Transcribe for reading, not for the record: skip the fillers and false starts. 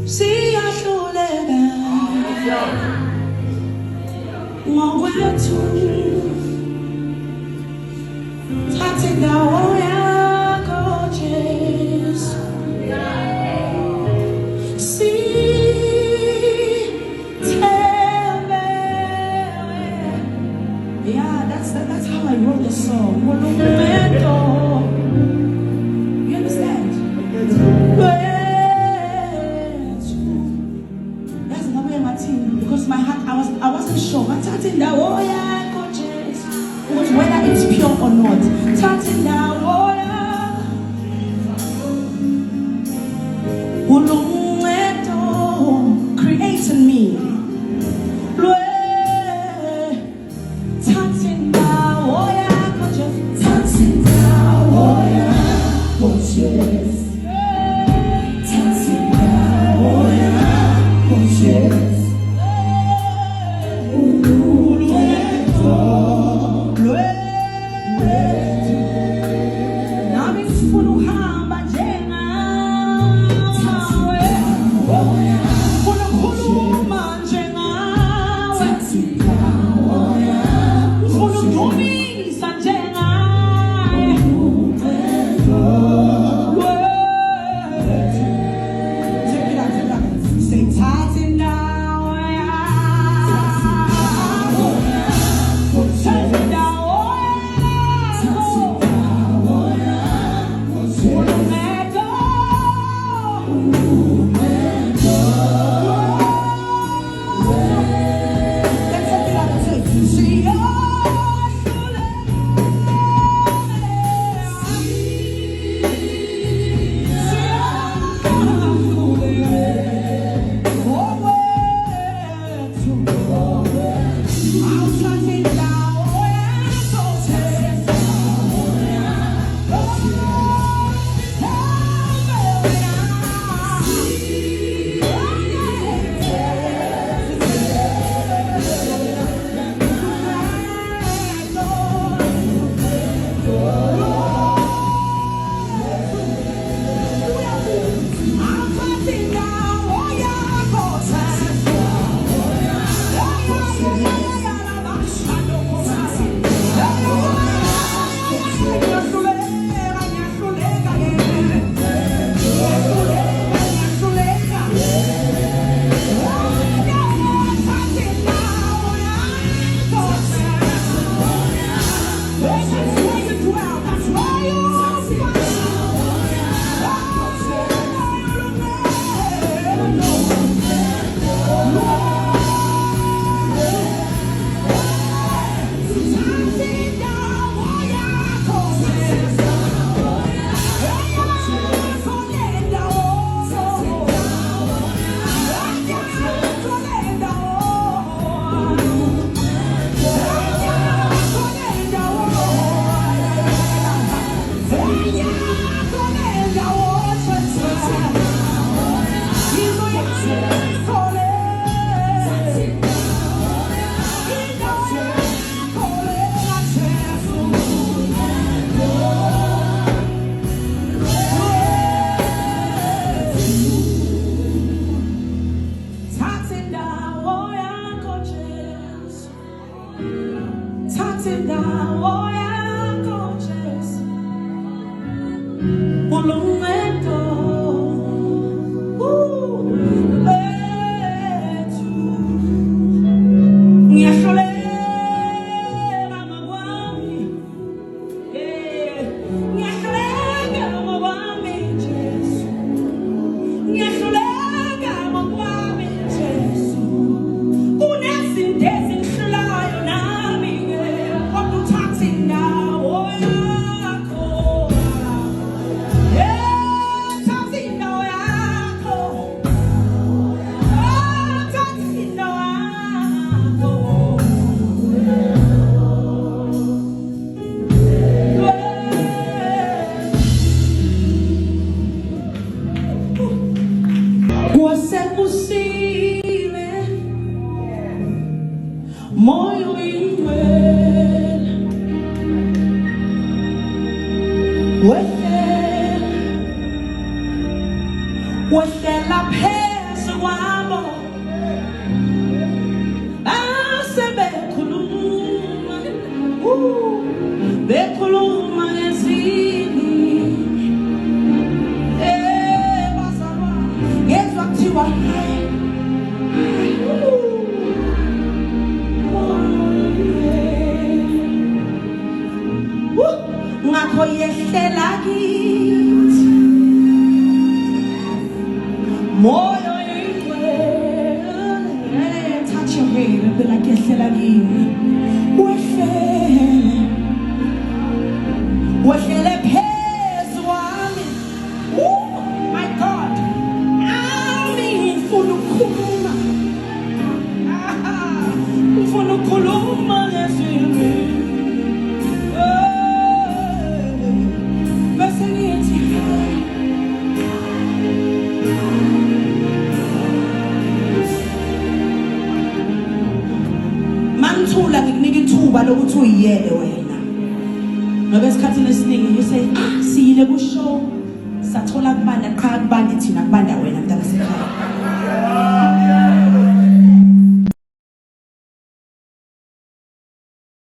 siyahluleka ngokwethu thatha indawo yakho Jesu sithembe. Yeah, that's how I wrote the song. You understand? Because my heart, I wasn't sure. But touching the warrior coaches, whether it's pure or not. Touching the warrior, create in me. Touching the warrior coaches, touching the warrior coaches. What's that la pez kwabo asebekhuluma bekhuluma ngezini bazalwa ngezwa kuthiwa ngakho yehlela kithi moyo ingcwele touch your head and be like yehlela kimi wehlele phezu wami my God ami ngifuna ukukhuluma ngezwi bese ngithi mangithula ngikunika ithuba lokuthi uyiyele wena ngoba esikhathini esiningi say siyile ku show sathola kubanda qha kubanda thina kubanda wena mntana sekhaya